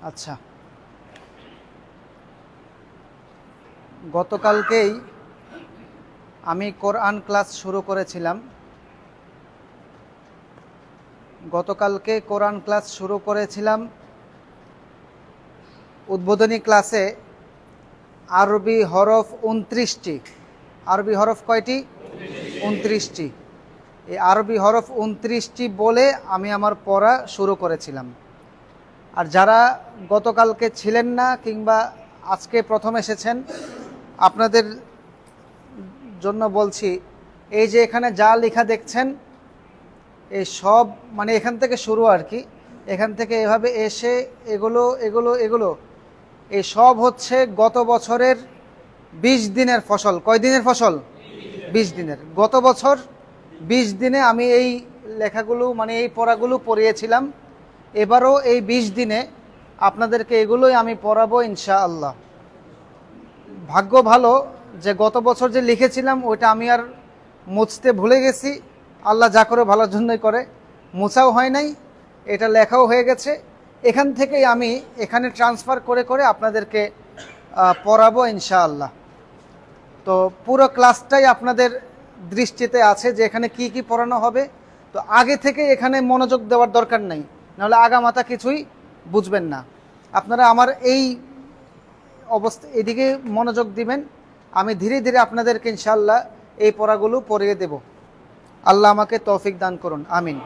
আচ্ছা, গতকালকেই আমি কোরআন ক্লাস শুরু করেছিলাম। উদ্বোধনী ক্লাসে আরবি হরফ 29টি। আরবি হরফ কয়টি? 29টি। এই আরবি হরফ 29টি বলে আমি আমার পড়া শুরু করেছিলাম। আর যারা গতকালকে ছিলেন না কিংবা আজকে প্রথম এসেছেন, আপনাদের জন্য বলছি, এই যে এখানে যা লেখা দেখছেন, এই সব মানে এখান থেকে শুরু আর কি, এখান থেকে এভাবে এসে এগুলো এগুলো এগুলো এই সব হচ্ছে গত বছরের 20 দিনের ফসল। কয় দিনের ফসল? 20 দিনের। গত বছর 20 দিনে আমি এই লেখাগুলো মানে এই পড়াগুলো পড়িয়েছিলাম। এবারও এই 20 দিনে আপনাদেরকে এগুলোই আমি পড়াবো ইনশাআল্লাহ। ভাগ্য ভালো যে গত বছর যে লিখেছিলাম ওইটা আমি আর মুছতে ভুলে গেছি। আল্লাহ যা করে ভালোর জন্যই করে, মুছাও হয় নাই, এটা লেখাও হয়ে গেছে। এখান থেকেই আমি এখানে ট্রান্সফার করে করে আপনাদেরকে পড়াবো ইনশাআল্লাহ। তো পুরো ক্লাসটাই আপনাদের দৃষ্টিতে আছে যে এখানে কি কি পড়ানো হবে। তো আগে থেকে এখানে মনোযোগ দেওয়ার দরকার নাই, নাহলে আগামাথা কিছুই বুঝবেন না। আপনারা আমার এই অবস্থা এদিকে মনোযোগ দিবেন, আমি ধীরে ধীরে আপনাদেরকে ইনশাআল্লাহ এই পড়াগুলো পড়িয়ে দেব। আল্লাহ আমাকে তৌফিক দান করুন, আমিন।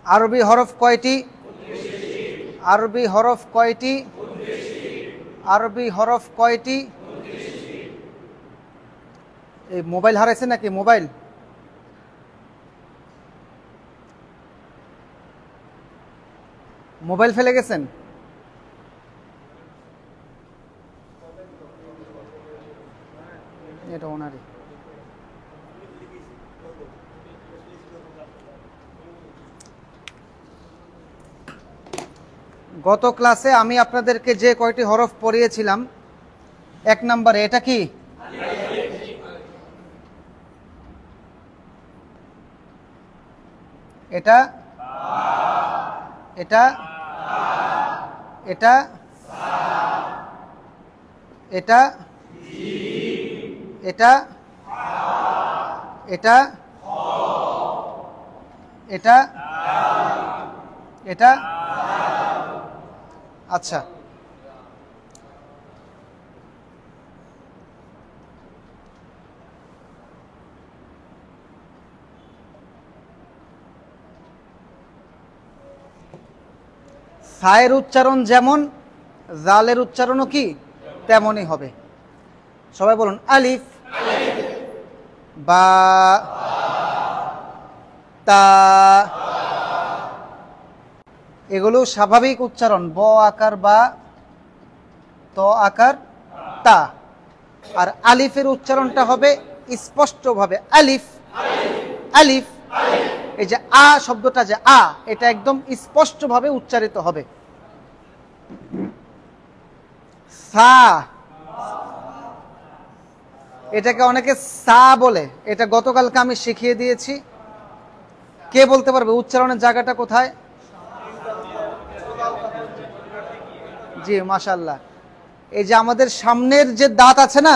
আরবি হরফ কয়টি? আরবি হরফ কয়টি? আরবি হরফ কয়টি? এই মোবাইল হারাইছে নাকি? মোবাইল ফেলে গেছেন? এটা ওনারই। গত ক্লাসে আমি আপনাদেরকে যে কয়টি হরফ পড়িয়েছিলাম, 1 নম্বরে এটা কি? এটা এটা এটা এটা এটা এটা এটা এটা আচ্ছা, সায়ের উচ্চারণ যেমন, জালের উচ্চারণও কি তেমনই হবে। সবাই বলুন, আলিফ, বা, তা, এগুলো স্বাভাবিক উচ্চারণ। ব আকার বা, ত আকার তা। আর আলিফের উচ্চারণটা হবে স্পষ্টভাবে আলিফ, আলিফ। এই যে আ শব্দটা, যে আ, এটা একদম স্পষ্টভাবে উচ্চারিত হবে। সা, এটাকে অনেকে সা বলে, এটা গতকালকে আমি শিখিয়ে দিয়েছি। কে বলতে পারবে উচ্চারণের জায়গাটা কোথায়? জি, মাশাআল্লাহ। এই যে আমাদের সামনের যে দাঁত আছে না,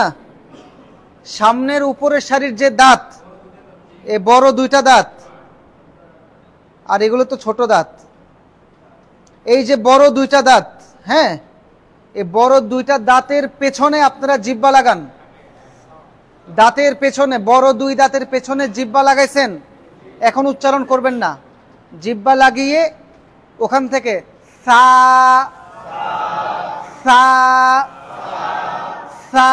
সামনের উপরের সারির যে দাঁত, এই বড় 2টা দাঁত, আর এগুলো তো ছোট দাঁত। এই যে বড় 2টা দাঁত, হ্যাঁ, এই বড় 2টা দাঁতের পেছনে আপনারা জিহ্বা লাগান। দাঁতের পেছনে, বড় 2 দাঁতের পেছনে জিহ্বা লাগাইছেন, এখন উচ্চারণ করবেন না। জিহ্বা লাগিয়ে ওখান থেকে সা, সা, সা,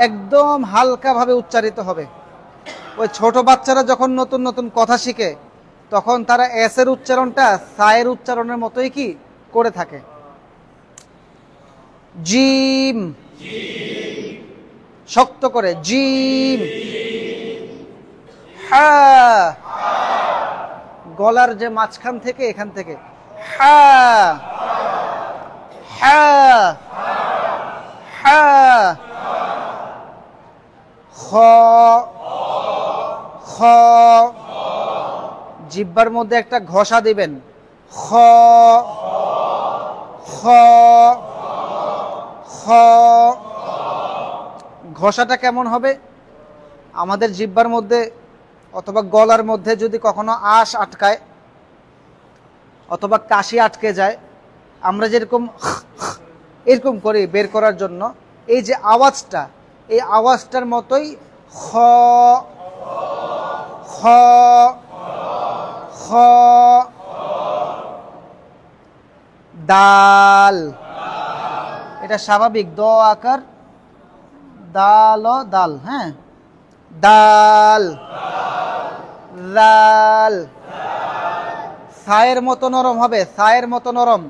একদম হালকা ভাবে উচ্চারিত হবে। ওই ছোট বাচ্চারা যখন নতুন নতুন কথা শিখে, তখন তারা এস এর উচ্চারণটা সায়ের উচ্চারণের মতোই কি করে থাকে। জিম, শক্ত করে, জিম, হা, গলার যে মাঝখান থেকে এখান থেকে, হা, হা, হা, খ, খ, জিহ্বার মধ্যে একটা ঘষা দিবেন, খ, খ, খ। ঘষাটা কেমন হবে? আমাদের জিহ্বার মধ্যে অথবা গলার মধ্যে যদি কখনো আঁশ আটকায় অথবা কাশি আটকে যায়, আমরা যেরকম এরকম করি বের করার জন্য, এই যে আওয়াজটা, এই আওয়াজটার মতোই খ, খ, খ, দাল, এটা স্বাভাবিক দ আকার, দাল, দাল, হ্যাঁ, দাল, দাল। সায়ের মতো নরম হবে, সায়ের মতো নরম।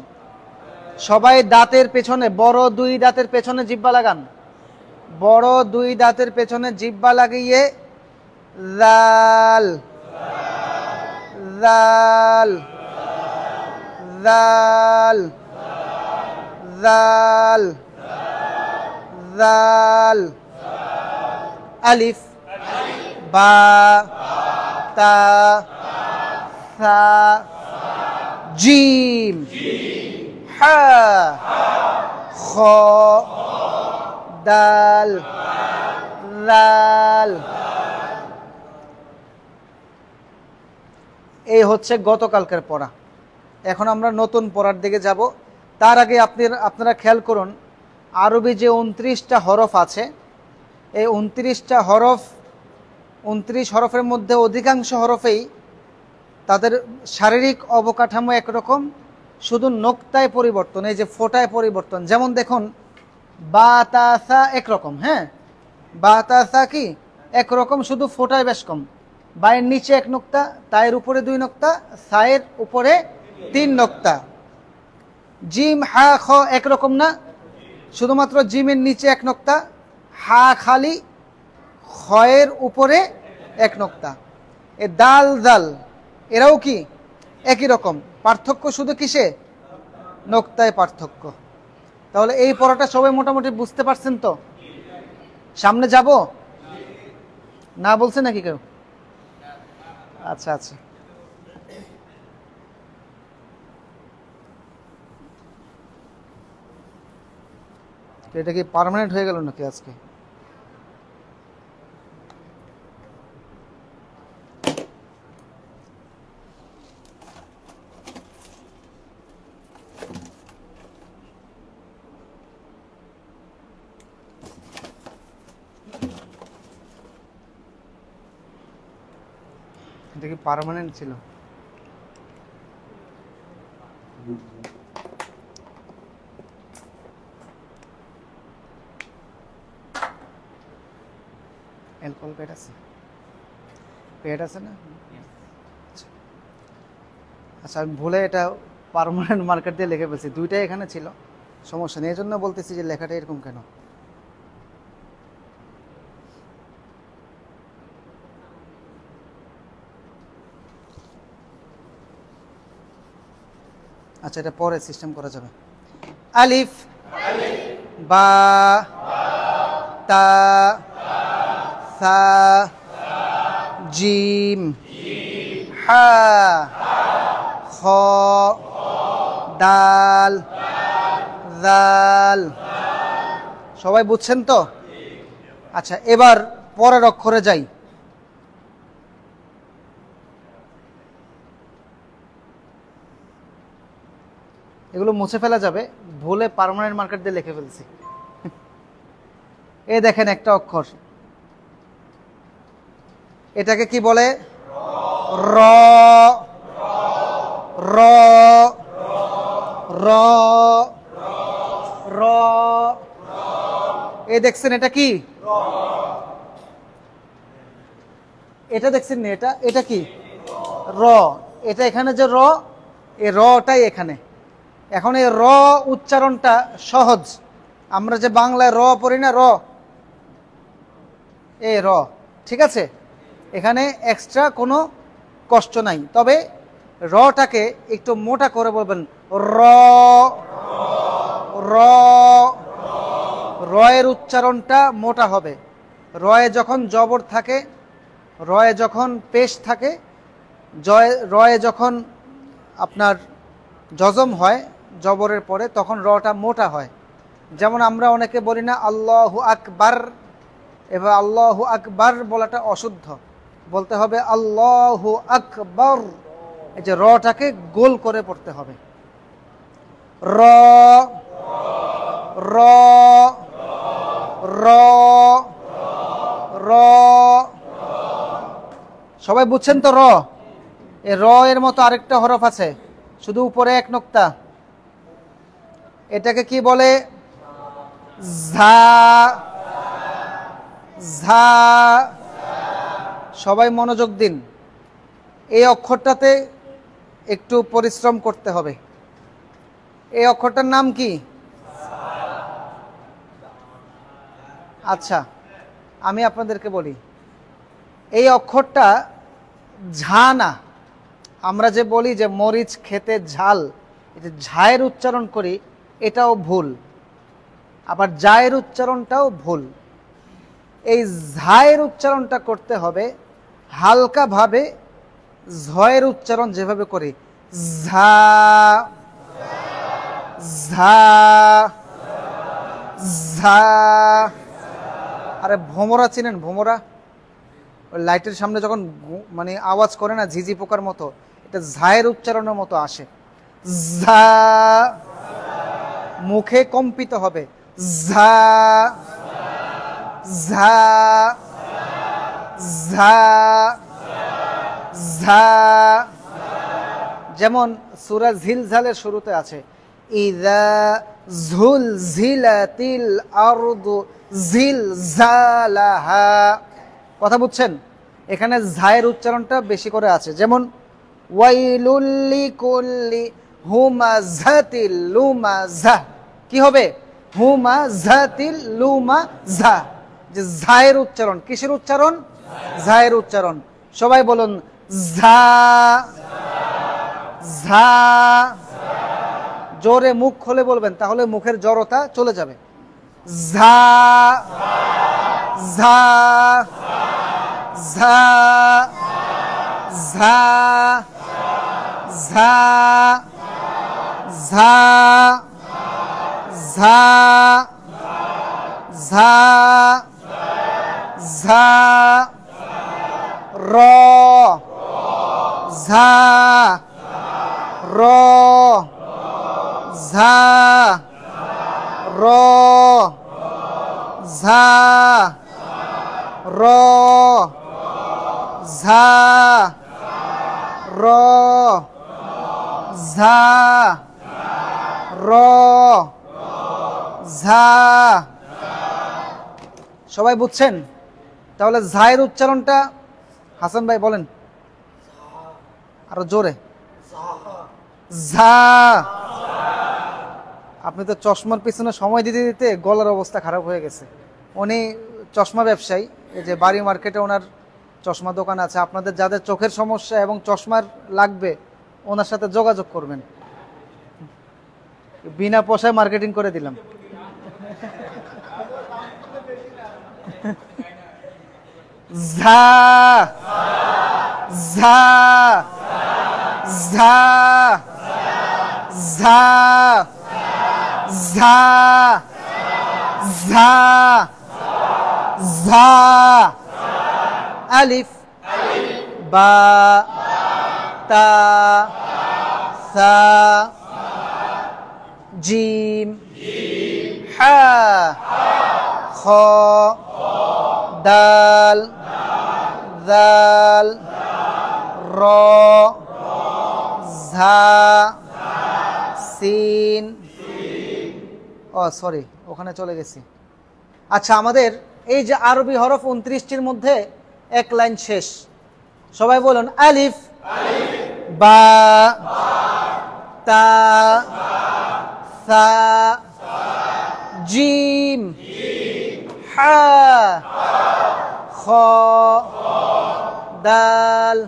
সবাই দাঁতের পেছনে, বড় দুই দাঁতের পেছনে জিহ্বা লাগান, বড় দুই দাঁতের পেছনে জিহ্বা লাগিয়ে দাল, দাল, দাল, দাল, দাল, আলিফ, বা, তা, সা, জিম, হা, খ, দাল, দাল। এই হচ্ছে গতকালকের পড়া। এখন আমরা নতুন পড়ার দিকে যাব। তার আগে আপনারা খেয়াল করুন, আরবি যে 29টা হরফ আছে, এই 29টা হরফ, 29 হরফের মধ্যে অধিকাংশ হরফেই তাদের শারীরিক অবকাঠামো একরকম, শুধু নোক্তায় পরিবর্তন, এই যে ফোঁটায় পরিবর্তন। যেমন দেখুন, বা, তা, সা একরকম, হ্যাঁ, বা, তা, সা কি একরকম, শুধু ফোঁটায় বেশ কম। বায়ের নিচে 1 নোক্তা, তায়ের উপরে 2 নোক্তা, সায়ের উপরে 3 নোক্তা। জিম, হা, খ একরকম না, শুধুমাত্র জিমের নিচে 1 নোক্তা, হা খালি, খয়ের উপরে 1 নোক্তা। এ দাল, দাল এরাও কি একই রকম, পার্থক্য শুধু কিসে? নোক্তায় পার্থক্য। তাহলে এই পড়াটা সবাই মোটামুটি বুঝতে পারছেন তো? সামনে যাব না বলছে নাকি কেউ? আচ্ছা আচ্ছা, এটা কি পার্মানেন্ট হয়ে গেল নাকি আজকে? এটা কি পার্মানেন্ট ছিল? অ্যালকোহল প্যাড আছে, প্যাড আছে না? আচ্ছা, আমি ভুলে এটা পার্মানেন্ট মার্কার দিয়ে লিখে ফেলছি, দুইটাই এখানে ছিল, সমস্যা নেই। এই জন্য বলতেছি যে লেখাটা এরকম কেন। আচ্ছা, এটা পরে সিস্টেম করা যাবে। আলিফ, বা, তা, সা, জিম, হা, খ, দাল, দাল। সবাই বুঝছেন তো? আচ্ছা, এবার পরের অক্ষরে যাই। এগুলো মুছে ফেলা যাবে, ভুলে পার্মানেন্ট মার্কার দিয়ে লিখে ফেলছি। এই দেখেন একটা অক্ষর, এটাকে কি বলে? র, র, র, র। এই দেখছেন এটা কি? এটা দেখছেন না, এটা এটা কি? র। এটা এখানে যে র, এই রটাই এখানে। এখন এই র উচ্চারণটা সহজ। আমরা যে বাংলায় র পড়ি না, র, এ র, ঠিক আছে? এখানে এক্সট্রা কোনো কষ্ট নাই, তবে রটাকে একটু মোটা করে বলবেন, র র রয়ের উচ্চারণটা মোটা হবে। রয়ে যখন জবর থাকে, রয়ে যখন পেশ থাকে, রয়ে যখন আপনার জজম হয় জবরের পরে, তখন রটা মোটা হয়। যেমন আমরা অনেকে বলি না আল্লাহু আকবার, এবার আল্লাহু আকবার বলাটা অশুদ্ধ, বলতে হবে আল্লাহু আকবার। এই যে রটাকে গোল করে পড়তে হবে। র র র র সবাই বুঝছেন তো? র এ র এর মতো আরেকটা হরফ আছে, শুধু উপরে এক নোক্তা, এটাকে কি বলে? ঝা ঝা। সবাই মনোযোগ দিন, এই অক্ষরটাতে একটু পরিশ্রম করতে হবে। এই অক্ষরটার নাম কি? আচ্ছা, আমি আপনাদেরকে বলি, এই অক্ষরটা ঝা না। আমরা যে বলি যে মরিচ খেতে ঝাল, এটা ঝায়ের উচ্চারণ করি, এটাও ভুল। আবার জায়ের উচ্চারণটাও ভুল। এই ঝায়ের উচ্চারণটা করতে হবে হালকাভাবে, ঝয়ের উচ্চারণ যেভাবে করি, ঝা ঝা ঝা। আরে ভোমরা চিনেন? ভোমরা ওই লাইটের সামনে যখন মানে আওয়াজ করে না ঝিঝি পোকার মতো, এটা ঝায়ের উচ্চারণের মতো আসে। ঝা, মুখে কম্পিত হবে, ঝা ঝা ঝা ঝা। যেমন সূরা জিলজালের শুরুতে আছে, ইযা যুলজিলাতিল আরদু জিলজালাহা। কথা বুঝছেন? এখানে ঝায়ের উচ্চারণটা বেশি করে আছে। যেমন ওয়াইলুল লিকুল্লি হুমাযাতিল লুমাযা, কি হবে? হুমাযাতিল লুমাযা। যে ঝায়ের উচ্চারণ, কিসের উচ্চারণ? ঝায়ের উচ্চারণ। সবাই বলুন ঝা ঝা। জোরে মুখ খুলে বলবেন, তাহলে মুখের জড়তা চলে যাবে। ঝা ঝা ঝা ঝা ঝা ঝা ঝা ঝা ঝা। র ঝা র ঝা র ঝা র ঝা র ঝা র ঝা। সবাই বুঝছেন? তাহলে ঝায়ের উচ্চারণটা হাসান ভাই বলেন আরো জোরে, ঝা। আপনি তো চশমার পিছনে সময় দিতে দিতে গলার অবস্থা খারাপ হয়ে গেছে। উনি চশমা ব্যবসায়ী, এই যে বাড়ি মার্কেটে ওনার চশমা দোকান আছে। আপনাদের যাদের চোখের সমস্যা এবং চশমার লাগবে, ওনার সাথে যোগাযোগ করবেন। বিনা পয়সায় মার্কেটিং করে দিলাম। ঝা ঝা ঝা ঝা ঝা ঝা ঝা। আলিফ বা তা সা জিম হা খ দাল দাল র ঝা সিন। ও সরি, ওখানে চলে গেছি। আচ্ছা, আমাদের এই যে আরবি হরফ 29টির মধ্যে এক লাইন শেষ। সবাই বলুন আলিফ বা তা সা জিম হা খ দাল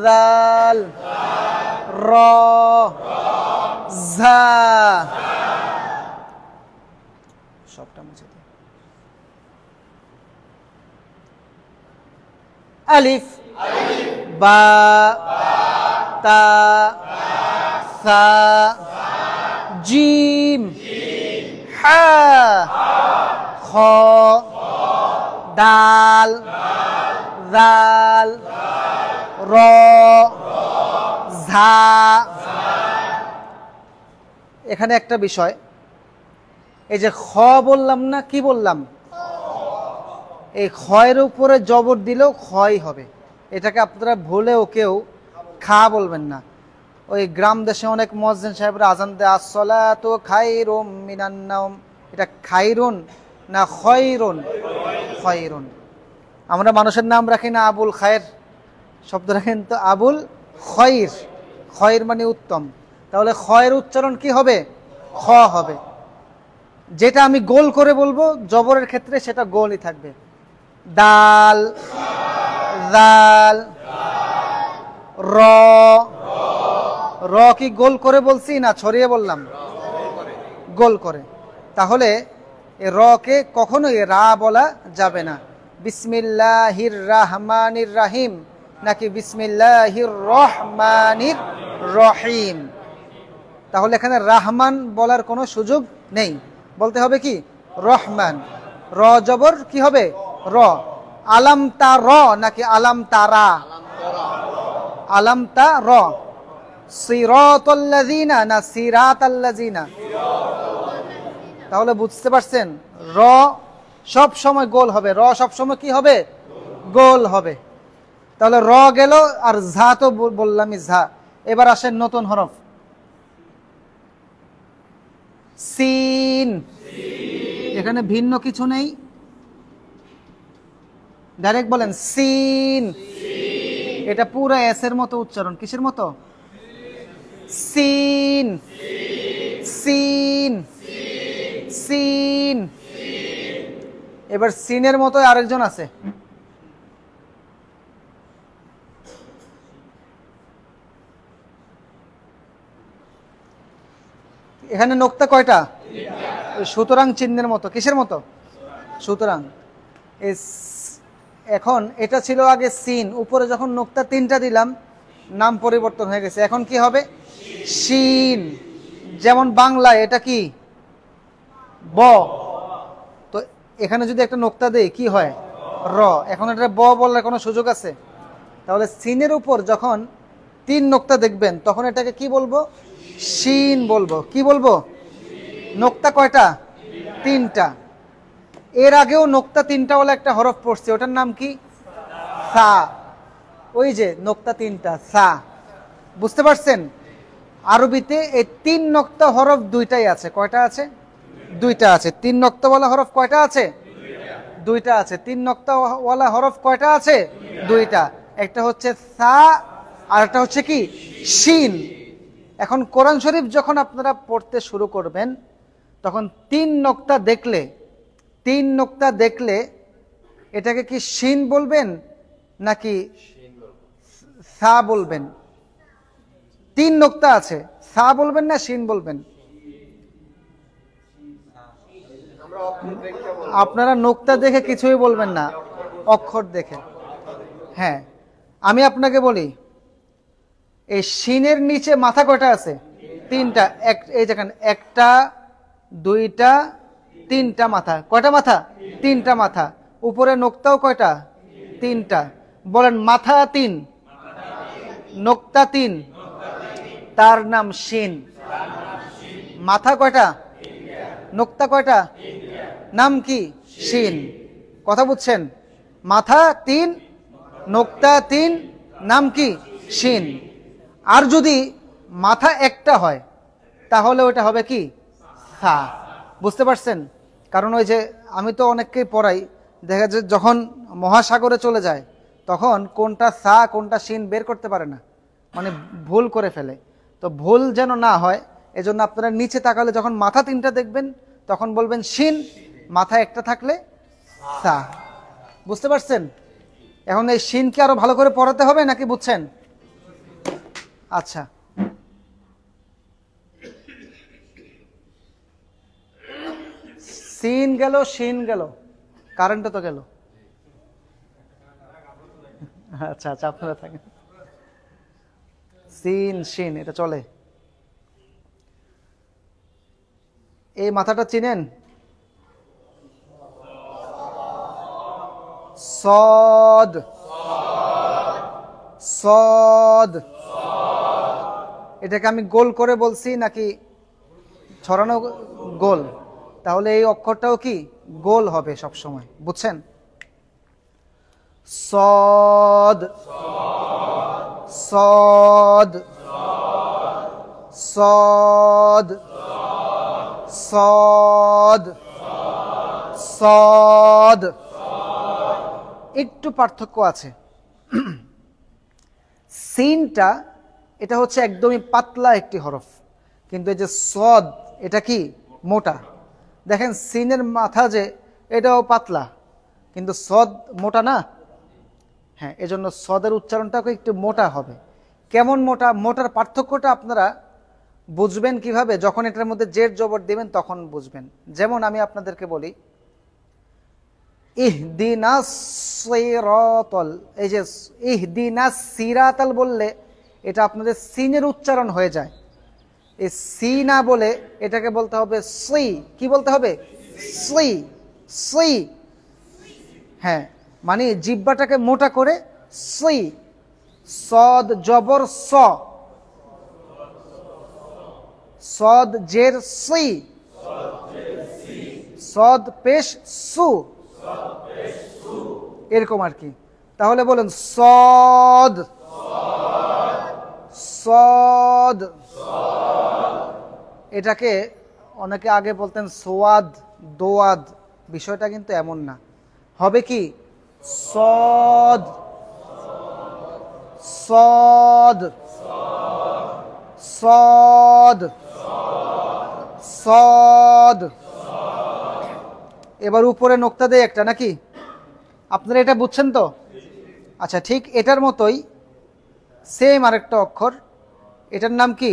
জাল র ঝা সবটা মুছে দিই আলিফ বা তা সা জিম হা খ দাল জাল র ঝা। এখানে একটা বিষয়, এই যে খ বললাম না, কি বললাম? এই খয়ের উপরে জবর দিলেও ক্ষয় হবে। এটাকে আপনারা ভুলেও কেউ খা বলবেন না। ওই গ্রাম দেশে অনেক মুয়াজ্জিন সাহেবরা আজান দেয় আসসালাতু খায়রুম মিনান নাওম, এটা খায়রুন না খয়রুন? খয়রুন। আমরা মানুষের নাম রাখি না আবুল খায়ের, শব্দ রাখেন তো আবুল খয়র। খয়র মানে উত্তম। তাহলে খয়ের উচ্চারণ কি হবে? খ হবে। যেটা আমি গোল করে বলবো জবরের ক্ষেত্রে সেটা গোলই থাকবে। দাল জাল র, র কি গোল করে বলছি না ছড়িয়ে বললাম? গোল করে। তাহলে র কে কখনোই রা বলা যাবে না। বিসমিল্লাহির রাহমানির রাহিম নাকি বিসমিল্লাহির রহমানির রহিম। তাহলে এখানে রাহমান বলার কোনো সুযোগ নেই, বলতে হবে কি রহমান। র জবর কি হবে? র। আলাম তা র নাকি আলাম তারা? আলাম তা র। সিরাতাল্লাযিনা না সিরাতাল্লাযিনা? তাহলে বুঝতে পারছেন র সব সময় গোল হবে। র সব সময় কি হবে? গোল হবে। তাহলে র গেল, আর ঝা তো বললামই ঝা। এবার আসেন নতুন হরফ সিন। এখানে ভিন্ন কিছু নেই, ডাইরেক্ট বলেন সিন। এটা পুরো এস এর মতো উচ্চারণ। কিসের মতো? সিন সিন সিন। এবার সিনের মতো আরেকজন আছে, এখানে নোক্তা কয়টা? সুতরাং চিহ্নের মতো। কিসের মতো? সুতরাং। এখন এটা ছিল আগে সিন, উপরে যখন নোক্তা তিনটা দিলাম নাম পরিবর্তন হয়ে গেছে। এখন কি হবে? শিন। যেমন বাংলায় এটা কি ব, তো এখানে যদি একটা নোক্তা দেই কি হয়? র। এখন এটা ব বলার কোনো সুযোগ আছে? তাহলে সিনের উপর যখন তিন নোক্তা দেখবেন তখন এটাকে কি বলবো? শিন বলবো। কি বলবো? নোক্তা কয়টা? তিনটা। এর আগেও নোক্তা তিনটা বলে একটা হরফ পড়ছে, ওটার নাম কি? সা। ওই যে নোক্তা তিনটা সা। বুঝতে পারছেন? আরবিতে এই তিন নোক্তা হরফ দুইটাই আছে। কয়টা আছে? দুইটা আছে। তিন নোক্তা ওয়ালা হরফ কয়টা আছে? দুইটা আছে। তিন নোক্তা ওয়ালা হরফ কয়টা আছে? দুইটা। একটা হচ্ছে সা আর একটা হচ্ছে কি শিন। এখন কোরআন শরীফ যখন আপনারা পড়তে শুরু করবেন তখন তিন নোক্তা দেখলে এটাকে কি শিন বলবেন নাকি সা বলবেন? তিন নোক্তা আছে, সা বলবেন না শিন বলবেন? আপনারা নোক্তা দেখে কিছুই বলবেন না, অক্ষর দেখে। হ্যাঁ, আমি আপনাকে বলি এই শিনের নিচে মাথা কয়টা আছে? তিনটা। এই দেখেন, একটা দুইটা তিনটা মাথা। কয়টা মাথা? তিনটা মাথা। উপরে নোক্তাও কয়টা? তিনটা। বলেন মাথা তিন, নোক্তা তিন, তার নাম শিন। মাথা কয়টা? নোক্তা কয়টা? নাম কি? শিন। কথা বুঝছেন? মাথা তিন, নোক্তা তিন, নাম কি? শিন। আর যদি মাথা একটা হয় তাহলে ওটা হবে কি? সা। বুঝতে পারছেন? কারণ ওই যে আমি তো অনেককেই পড়াই, দেখা যায় যখন মহাসাগরে চলে যায় তখন কোনটা সা কোনটা শিন বের করতে পারে না, মানে ভুল করে ফেলে। তো ভুল যেন না হয় এজন্য আপনারা নিচে তাকালে যখন মাথা তিনটা দেখবেন তখন বলবেন শিন, মাথা একটা থাকলে সা। বুঝতে পারছেন? এখন এই শিনকে আরো ভালো করে পড়াতে হবে নাকি বুঝছেন? আচ্ছা, সিন গেল, শিন গেল, কারেন্টটা তো গেল। আচ্ছা আচ্ছা, আপনারা থাকেন। সিন শিন এটা চলে। এই মাথাটা চিনেন? সদ, সদ, এটাকে আমি গোল করে বলছি নাকি ছড়ানো গোল? তাহলে এই অক্ষরটাও কি গোল হবে সব সময়, বুঝছেন? সদ, সদ, সদ, সদ, সদ। একটু পার্থক্য আছে। সিনটা এটা হচ্ছে একদমই পাতলা একটি হরফ, কিন্তু এই যে সদ এটা কি মোটা। দেখেন সিনের মাথা যে এটাও পাতলা, কিন্তু সদ মোটা না? হ্যাঁ, এজন্য সদের উচ্চারণটাও একটু মোটা হবে। কেমন মোটা? মোটার পার্থক্যটা আপনারা বুঝবেন কিভাবে? যখন এটার মধ্যে জের জবর দিবেন তখন বুঝবেন। যেমন আমি আপনাদেরকে বলি ইহদিনাস সিরাতাল, এই যে ইহদিনাস সিরাতাল বললে এটা আপনাদের সিনের উচ্চারণ হয়ে যায়। এই সি না বলে এটাকে বলতে হবে সি। কি বলতে হবে? সি, সি। হ্যাঁ, মানে জিহ্বাটাকে মোটা করে সি। সদ জবর স, সদ জের সি, সদ পেশ সু, এরকম আর কি। তাহলে বলেন সদ, সদ। এটাকে অনেকে আগে বলতেন সোয়াদ, দোয়াদ, বিষয়টা কিন্তু এমন না। হবে কি সদ, সদ, সদ, সদ। এবার উপরে নোক্তা দেয় একটা নাকি? আপনারা এটা বুঝছেন তো? আচ্ছা, ঠিক এটার মতোই সেম আরেকটা অক্ষর, এটার নাম কি?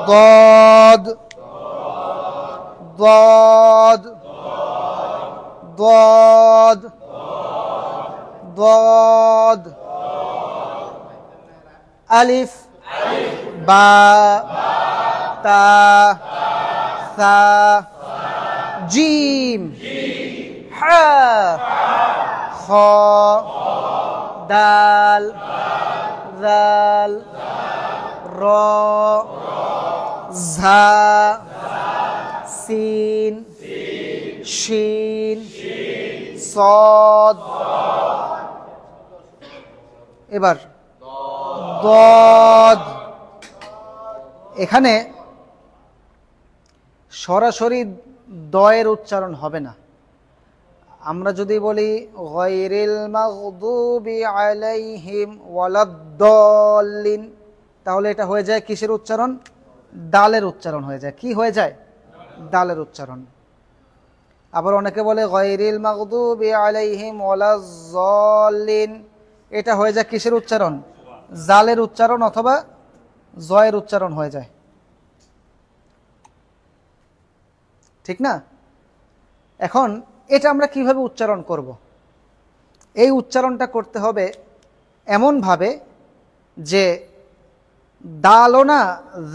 দদ, দদ, দদ, দদ। আলিফ, বা, তা, সা, জিম, হা, খ, দাল, জাল, র, ঝা, সিন, শিন, সদ। এবার দদ। এখানে সরাসরি দয়ের উচ্চারণ হবে না। আমরা যদি বলি গায়রিল মাগদুবি আলাইহিম ওয়ালাদ-দাল্লিন, তাহলে এটা হয়ে যায় কিসের উচ্চারণ? দালের উচ্চারণ হয়ে যায়। কি হয়ে যায়? দালের উচ্চারণ। আবার অনেকে বলে গায়রিল মাগদুবি আলাইহিম ওয়ালাজ-জাল্লিন, এটা হয়ে যায় কিসের উচ্চারণ? জালের উচ্চারণ অথবা জয়ের উচ্চারণ হয়ে যায়, ঠিক না? এখন এটা আমরা কিভাবে উচ্চারণ করব? এই উচ্চারণটা করতে হবে এমনভাবে যে দালোনা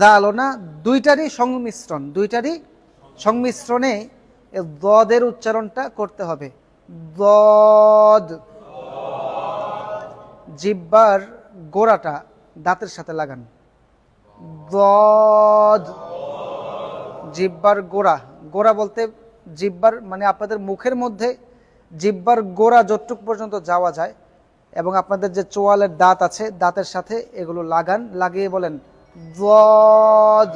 জালোনা দুইটারই সংমিশ্রণ, দুইটারই সংমিশ্রণে দদের উচ্চারণটা করতে হবে। দদ। জিহ্বার গোড়াটা দাঁতের সাথে লাগান। দদ। জিহ্বার গোড়া, গোড়া বলতে জিহ্বার মানে আপনাদের মুখের মধ্যে জিহ্বার গোড়া যতটুক পর্যন্ত যাওয়া যায় এবং আপনাদের যে চোয়ালের দাঁত আছে দাঁতের সাথে এগুলো লাগান, লাগিয়ে বলেন দদ,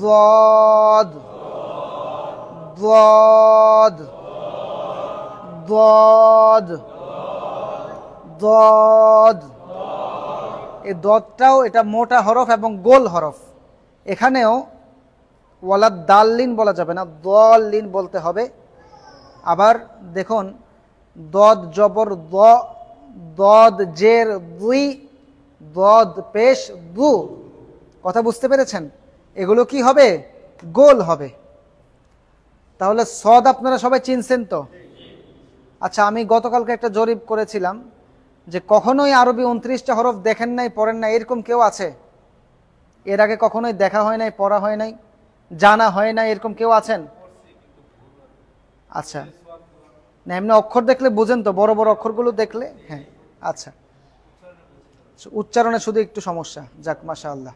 দদ, দদ, দদ, দদ। এই দদটাও এটা মোটা হরফ এবং গোল হরফ। এখানেও ওয়ালাদ দাল্লিন বলা যাবে না, দল্লিন বলতে হবে। আবার দেখুন দদ জবর দ, দদ জের দুই, দদ পেশ দু। কথা বুঝতে পেরেছেন? এগুলো কি হবে? গোল হবে। তাহলে সদ আপনারা সবাই চিনছেন তো? আচ্ছা, আমি গতকালকে একটা জরিপ করেছিলাম যে কখনোই আরবি 29টা হরফ দেখেন নাই, পড়েন নাই, এরকম কেউ আছে? এর আগে কখনোই দেখা হয় নাই, পড়া হয় নাই, জানা হয় নাই, এরকম কেউ আছেন? আচ্ছা, না এমনি অক্ষর দেখলে বুঝেন তো, বড় বড় অক্ষরগুলো দেখলে? হ্যাঁ, আচ্ছা, উচ্চারণে শুধু একটু সমস্যা। যাক, মাশাআল্লাহ।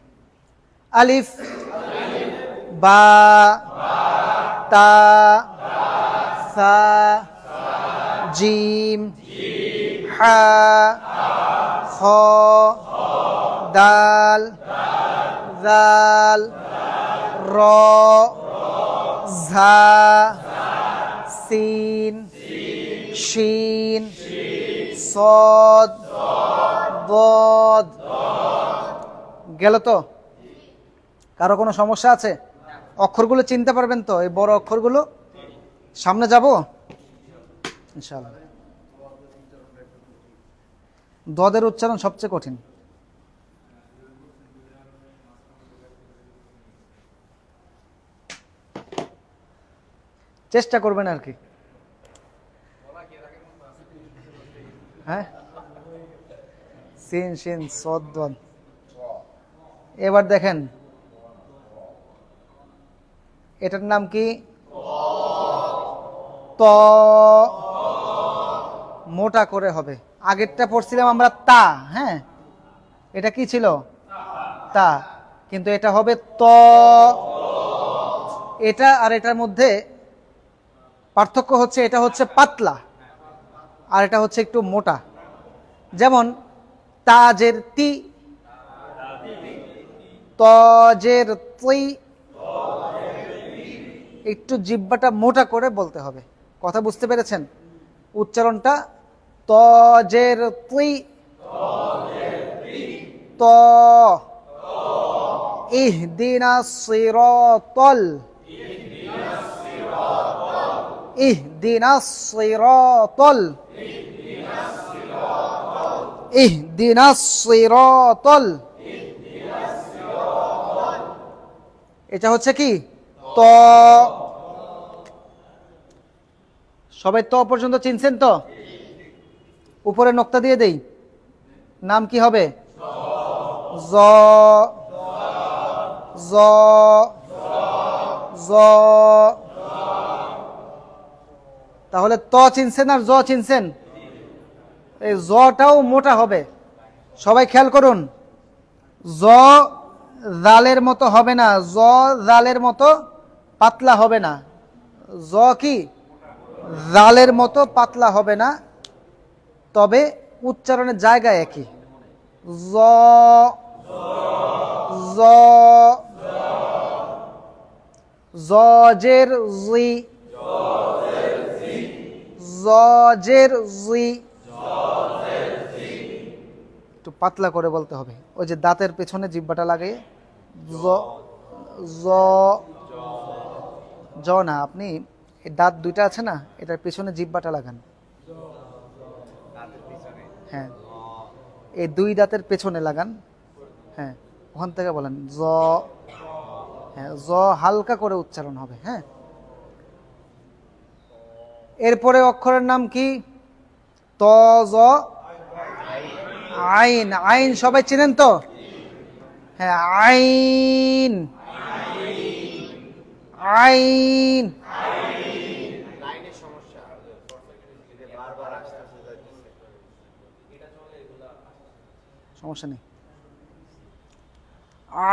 আলিফ, বা, তা, সা, জিম, হা, খ, দাল, জাল, র, ঝা, সিন, শিন, সদ, বদ। গেল তো? কারো কোনো সমস্যা আছে? অক্ষরগুলো চিনতে পারবেন তো? এই বড় অক্ষরগুলো সামনে যাব ইনশাআল্লাহ। দদের উচ্চারণ সবচেয়ে কঠিন। চেষ্টা করবেন আর কি। হ্যাঁ, সিন শিন সদ দদ। এবার দেখেন এটার নাম কি? ত, মোটা করে হবে। আগেরটা পড়ছিলাম আমরা তা, হ্যাঁ, এটা কি ছিল? তা, কিন্তু এটা হবে ত। এটা আর এটার মধ্যে পার্থক্য হচ্ছে এটা হচ্ছে পাতলা আর এটা হচ্ছে একটু মোটা। যেমন তাজের তি, তজের তুই, একটু জিহ্বাটা মোটা করে বলতে হবে। কথা বুঝতে পেরেছেন? উচ্চারণটা তজের তুই, ত, ইহদিনাস সিরাতাল, ইহদিনাস সিরাতাল, ইহদিনাস সিরাতাল। এটা হচ্ছে কি? ত। সবাই ত পর্যন্ত চিনছেন তো? উপরে নোক্তা দিয়ে দেই। নাম কি হবে? জ, জ, জ। তাহলে ত চিনছেন আর জ চিনছেন? এই জটাও মোটা হবে। সবাই খেয়াল করুন, জ জালের মতো হবে না, জ জালের মতো পাতলা হবে না। জ কি? জালের মতো পাতলা হবে না, তবে উচ্চারণের জায়গা একই। জ, জ, জের জি, জের জি, একটু পাতলা করে বলতে হবে। ওই যে দাঁতের পেছনে জিহ্বাটা লাগে, জ, জ, জ না, আপনি দাঁত দুইটা আছে না, এটার পেছনে জিহ্বাটা লাগান। হ্যাঁ, এই দুই দাঁতের পেছনে লাগান। হ্যাঁ, ওখান থেকে বলেন জ। হ্যাঁ, জ হালকা করে উচ্চারণ হবে। হ্যাঁ, এরপরে অক্ষরের নাম কি? ত, জ, আইন। আইন সবাই চেনেন তো? হ্যাঁ, আইন, আইন। সমস্যা নেই।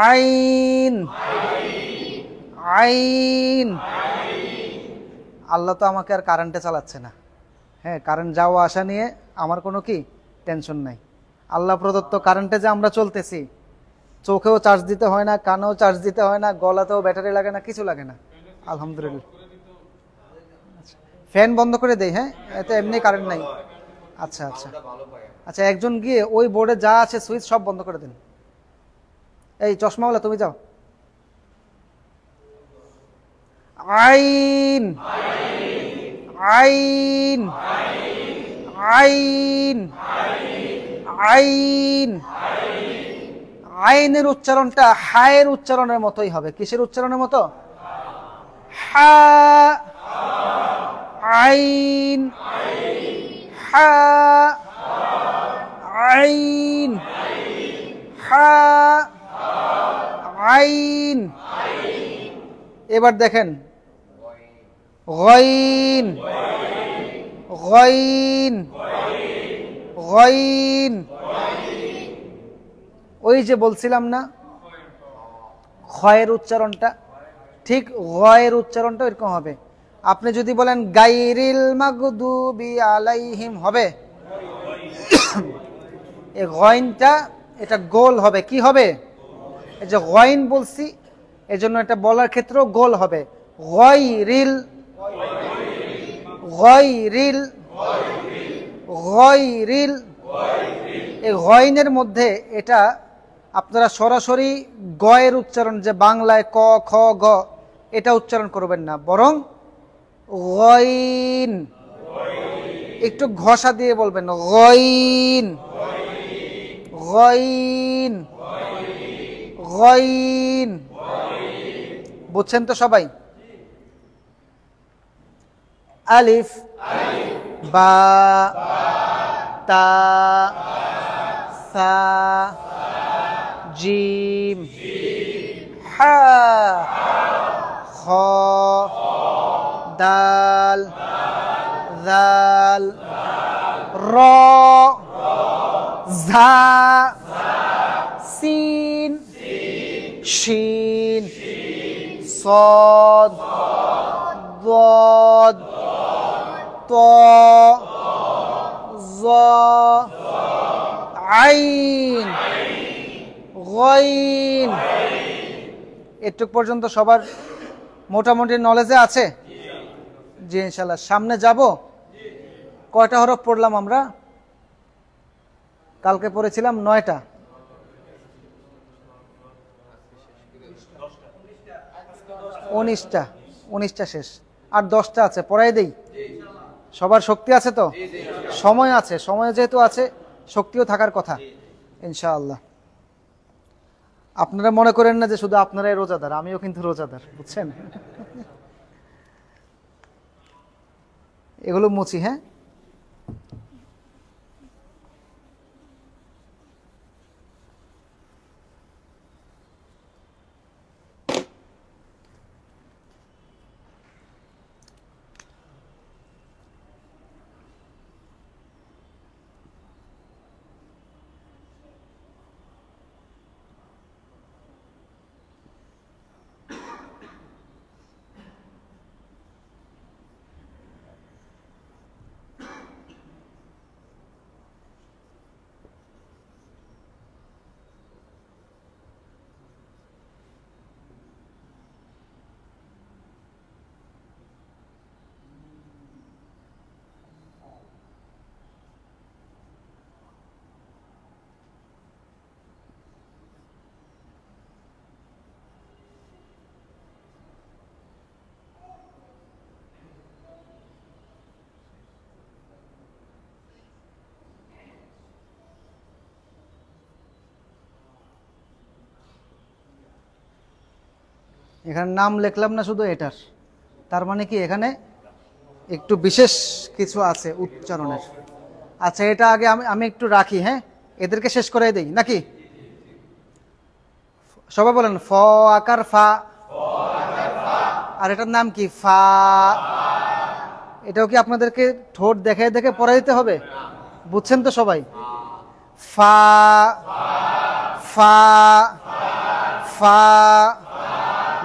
আইন, আইন। আল্লাহ তো আমাকে আর কারেন্টে চালাচ্ছে না। হ্যাঁ, কারেন্ট যাওয়া আসা নিয়ে আমার কোনো কি টেনশন নাই। আল্লাহ প্রদত্ত কারেন্টে যে আমরা চলতেছি, চোখেও চার্জ দিতে হয় না, কানেও চার্জ দিতে হয় না, গলাতেও ব্যাটারি লাগে না, কিছু লাগে না, আলহামদুলিল্লাহ। ফ্যান বন্ধ করে দেই। হ্যাঁ, এতে এমনি কারেন্ট নাই। আচ্ছা আচ্ছা আচ্ছা, একজন গিয়ে ওই বোর্ডে যা আছে সুইচ সব বন্ধ করে দেন। এই চশমাওয়ালা, তুমি যাও। আইন, আইন আইন আইন আইনের উচ্চারণটা হায়ের উচ্চারণের মতোই হবে। কিসের উচ্চারণের মতো? হা আইন হা আইন হা আইন। এবার দেখেন গইন গইন গইন। ওই যে বলছিলাম না খয়ের উচ্চারণটা ঠিক গয়ের উচ্চারণটা এরকম হবে। আপনি যদি বলেন গাইরিল মাগদুবি আলাইহিম হবে, এই গইনটা এটা গোল হবে। কি হবে? এই যে গইন বলছি এজন্য এটা বলার ক্ষেত্রেও গোল হবে। গয়রিল গয়রিল গয়রিল। এই গইনের মধ্যে এটা আপনারা সরাসরি গয়ের উচ্চারণ যে বাংলায় ক খ গ এটা উচ্চারণ করবেন না, বরং গইন একটু ঘষা দিয়ে বলবেন গইন গইন গইন। বুঝছেন তো সবাই? আলিফ বা তা সা জিম হা খ দাল জাল র ঝা সিন শিন صاد ضاد طاء ظاء عين غين। এটুক পর্যন্ত সবার মোটামুটি নলেজে আছে? জি ইনশাআল্লাহ। সামনে যাব। কয়টা হরফ পড়লাম আমরা? কালকে পড়েছিলাম 9টা। 19টা শেষ, আর 10টা আছে। পড়াই দেই? সবার শক্তি আছে তো? সময় আছে। সময় যেহেতু আছে শক্তিও থাকার কথা ইনশাআল্লাহ। আপনারা মনে করেন না যে শুধু আপনারাই রোজাদার, আমিও কিন্তু রোজাদার, বুঝছেন? এগুলো মুছি। হ্যাঁ, এখানে নাম লিখলাম না শুধু এটার, তার মানে কি এখানে একটু বিশেষ কিছু আছে উচ্চারণের। আচ্ছা, এটা আগে আমি একটু রাখি। হ্যাঁ, এদেরকে শেষ করে দেই নাকি? সবাই বলেন ফ আকার ফা। আর এটার নাম কি? ফা। এটাও কি আপনাদেরকে ঠোঁট দেখে দেখে পড়া দিতে হবে? বুঝছেন তো সবাই? ফা ফা ফা।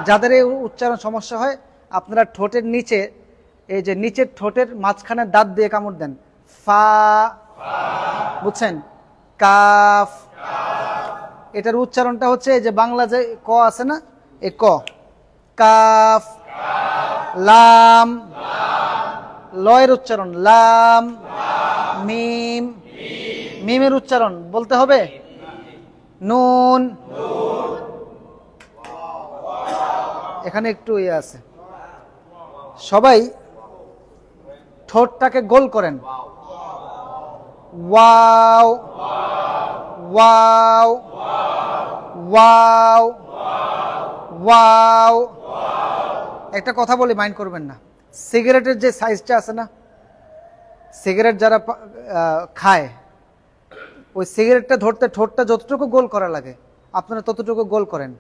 যাদের এই উচ্চারণ সমস্যা হয় আপনারা ঠোঁটের নিচে, এই যে নিচের ঠোঁটের মাঝখানে দাঁত দিয়ে কামড় দেন। ফা। বুঝছেন? কাফ। এটার উচ্চারণটা হচ্ছে এই যে বাংলা যে ক আছে না, এই ক। কাফ। লাম। লয়ের উচ্চারণ লাম। মিম। মিমের উচ্চারণ বলতে হবে নুন। এখানে একটু ইয়ে আছে। সবাই ঠোঁটটাকে গোল করেন। Wow wow wow wow. একটা কথা বলি, মাইন্ড করবেন না। সিগারেটের যে সাইজটা আছে না, সিগারেট যারা খায়, ওই সিগারেটটা ধরতে ঠোঁটটা যতটুকু গোল করা লাগে আপনারা ততটুকু গোল করেন।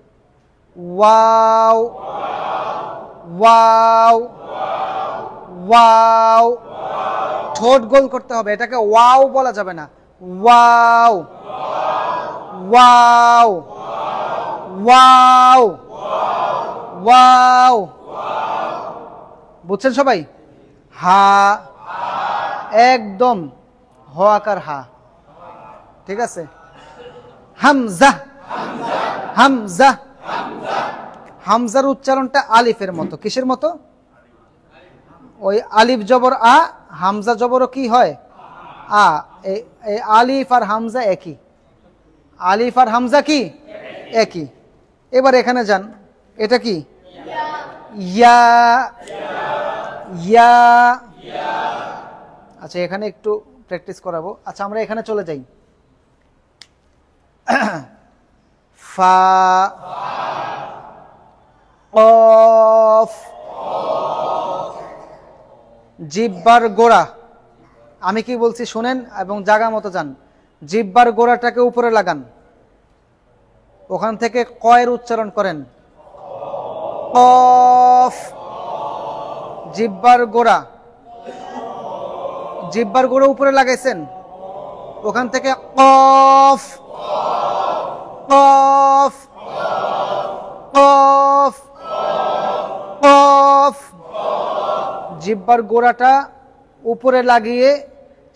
Wow wow wow. ঠোঁট গোল করতে হবে, এটাকে ওয়াও বলা যাবে না। Wow wow wow wow. বুঝছেন সবাই? হা একদম হ আকার হা, ঠিক আছে? হামজা হামজা। হামজার উচ্চারণটা আলিফের মতো। কিসের মতো? ওই আলিফ জবর আ, হামজা জবরও কি হয়? আ। এই আলিফ আর হামজা একই। আলিফ আর হামজা কি একই। এবার এখানে যান, এটা কি? ইয়া ইয়া। আচ্ছা এখানে একটু প্র্যাকটিস করাবো। আচ্ছা আমরা এখানে চলে যাই। ফা কফ। জিহ্বার গোড়া, আমি কি বলছি শুনেন এবং জায়গা মতো যান। জিহ্বার গোড়াটাকে উপরে লাগান, ওখান থেকে কয়ের উচ্চারণ করেন। কফ। জিহ্বার গোড়া, জিহ্বার গোড়া উপরে লাগাইছেন, ওখান থেকে কফ কফ কফ কফ। জিহ্বার গোড়াটা উপরে লাগিয়ে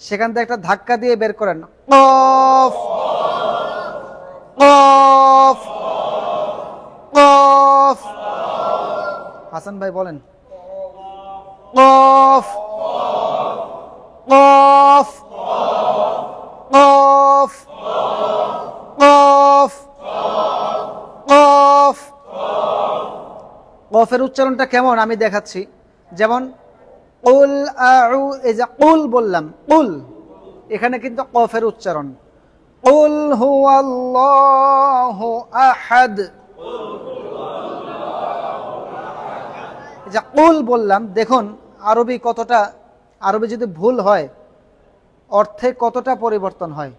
সেখান থেকে একটা ধাক্কা দিয়ে বের করেন। কফ কফ কফ। হাসান ভাই বলেন। কফ কফ কফ কফ কফ। কফের উচ্চারণটা কেমন আমি দেখাচ্ছি। যেমন কুল আউ, এই যে কুল বললাম, কুল, এখানে কিন্তু কফের উচ্চারণ। কুল হুয়াল্লাহু আহাদ। এই যে কুল বললাম, দেখুন আরবি কতটা, আরবি যদি ভুল হয় অর্থে কতটা পরিবর্তন হয়।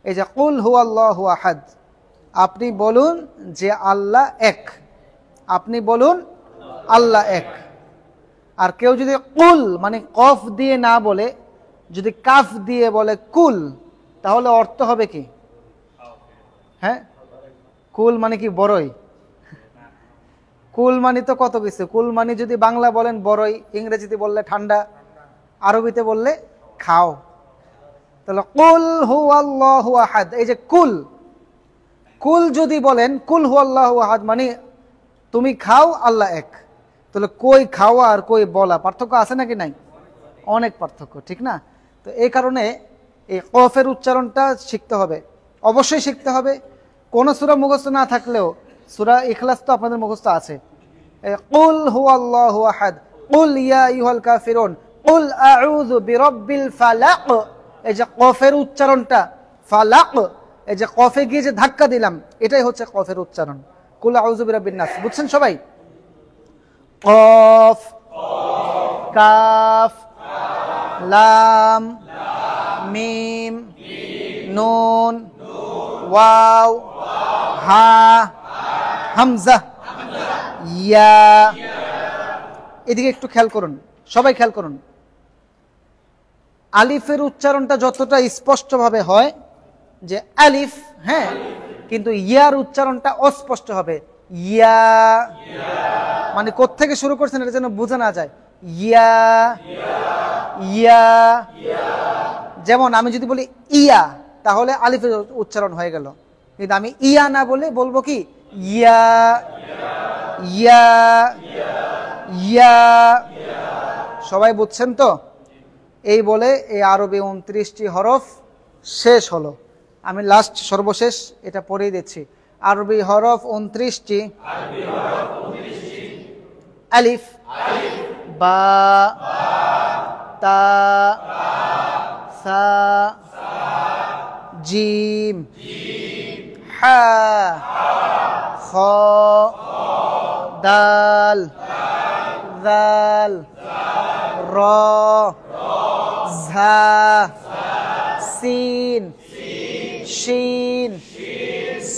এই যে কুল হুয়াল্লাহু আহাদ, আপনি বলুন যে আল্লাহ এক, আপনি বলুন আল্লাহ এক। আর কেউ যদি কুল মানে কফ দিয়ে না বলে, যদি কাফ দিয়ে বলে কুল, তাহলে অর্থ হবে কি? হ্যাঁ, কুল মানে কি বড়ই? কুল মানে তো কত কিছু। কুল মানে যদি বাংলা বলেন বড়ই, ইংরেজিতে বললে ঠান্ডা, আরবিতে বললে খাও। তাহলে কুল হুয়াল্লাহু আহাদ, এই যে কুল, কুল যদি বলেন কুল হুয়াল্লাহু আহাদ মানে তুমি খাও আল্লাহ এক। তাহলে কই খাওয়া আর কই বলা পার্থক্য আছে নাকি নাই? অনেক পার্থক্য, ঠিক না? তো এই কারণে এই কফের উচ্চারণটা শিখতে হবে, অবশ্যই শিখতে হবে। কোন সূরা মুখস্থ না থাকলেও সূরা ইখলাস তো আপনাদের মুখস্থ আছে। কুল হুয়াল্লাহু আহাদ, কুল ইয়া আইয়ুহাল কাফিরুন, কুল আউযু বিরাব্বিল ফালাক। এই যে কফের উচ্চারণটা ফালাক, এই যে কফে গিয়ে যে ধাক্কা দিলাম, এটাই হচ্ছে কফের উচ্চারণ। কুল আউযু বিরাব্বিন নাস। বুঝছেন সবাই? কফ কাফ লাম মিম নুন ওয়াও হা হামজা ইয়া। এদিকে একটু খেয়াল করুন, সবাই খেয়াল করুন। আলিফের উচ্চারণটা যতটা স্পষ্টভাবে হয় যে আলিফ, হ্যাঁ, কিন্তু ইয়ার উচ্চারণটা অস্পষ্ট হবে। ইয়া মানে কোত্থেকে শুরু করছেন এটা যেন বোঝা না যায়। ইয়া ইয়া। যেমন আমি যদি বলি ইয়া, তাহলে আলিফের উচ্চারণ হয়ে গেল। কিন্তু আমি ইয়া না বলে বলবো কি ইয়া ইয়া ইয়া। সবাই বুঝছেন তো? এই বলে এই আরবি 29টি হরফ শেষ হলো। আমি লাস্ট সর্বশেষ এটা পড়িয়ে দিচ্ছি। আরবি হরফ 29টি। আলিফ বা তা সা জিম হা খ দাল দাল র ঝা সিন শিন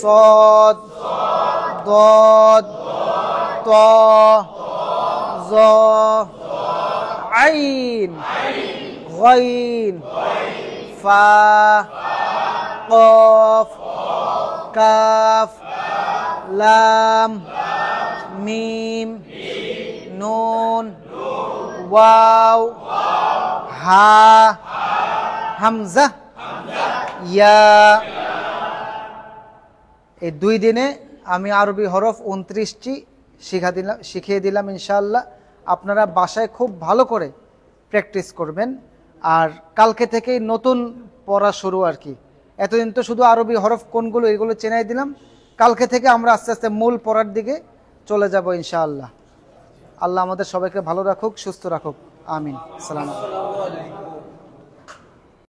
صاد ضاد طا ظا عين غين فا قاف كاف لام ميم نون واو ها হামজা ইয়া। এই 2 দিনে আমি আরবি হরফ 29টি শিখিয়ে দিলাম ইনশাআল্লাহ। আপনারা বাসায় খুব ভালো করে প্র্যাকটিস করবেন। আর কালকে থেকেই নতুন পড়া শুরু আর কি। এতদিন তো শুধু আরবি হরফ কোনগুলো এগুলো চেনাই দিলাম। কালকে থেকে আমরা আস্তে আস্তে মূল পড়ার দিকে চলে যাব ইনশাআল্লাহ। আল্লাহ আমাদের সবাইকে ভালো রাখুক, সুস্থ রাখুক, আমিন। আসসালামু আলাইকুম।